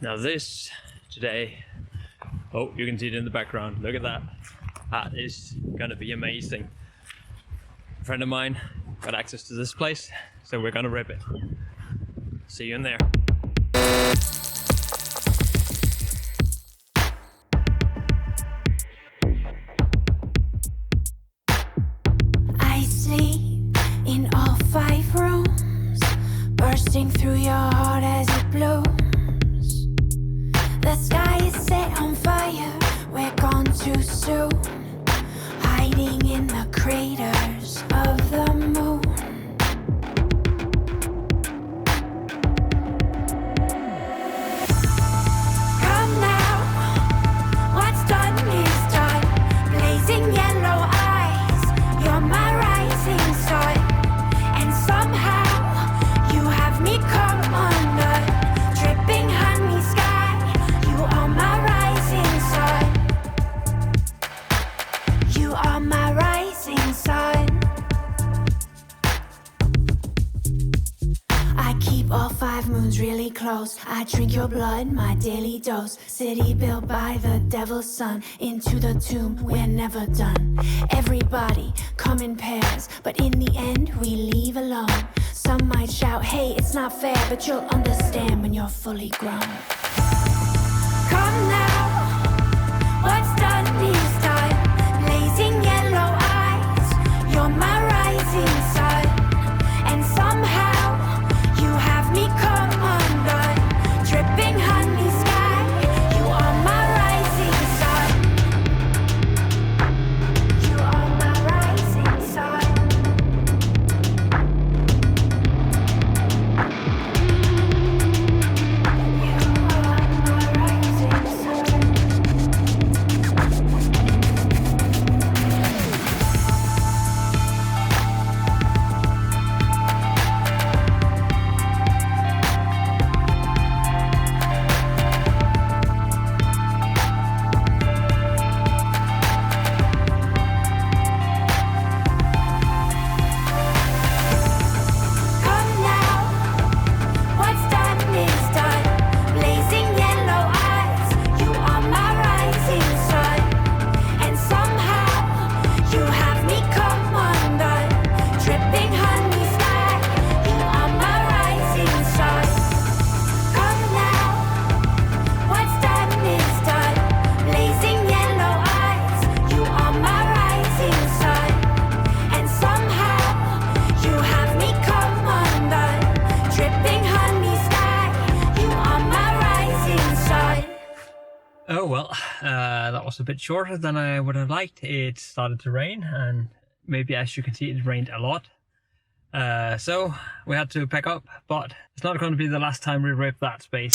Now this today, oh, you can see it in the background, look at that. That is gonna be amazing. A friend of mine got access to this place, so we're gonna rip it. See you in there. I sleep in all 5 rooms, bursting through your heart as it blooms. The sky is set on fire, we're gone too soon, hiding in the craters of the moon. Come now, what's done is done. Blazing yellow eyes, you're my rising sun, and somehow you have me come undone. Dripping honey sky, you are my rising sun. You are my rising sun. I keep all 5 moons really close. I drink your blood, my daily dose. City built by the devil's son. Into the tomb, we're never done. Everybody come in pairs, but in the end we leave alone. Some might shout, hey, it's not fair, but you'll understand when you're fully grown. Come now, what's done is done. Blazing yellow eyes, you're my rising sun, and somehow you have me come undone. Dripping honey sky, you are my rising sun. You are my rising sun. You are my rising sun. Come now, what's done is done. Blazing yellow eyes, you are my rising sun, and somehow you have me come undone. Dripping honey sky, you are my rising sun. Come now, what's done is done. Blazing yellow eyes, you are my rising sun, and somehow you have me come undone. Dripping honey sky, you are my rising sun. Oh well, that was a bit shorter than I would have liked. It started to rain, and maybe as you can see it rained a lot. So we had to pack up, but it's not going to be the last time we rip that space.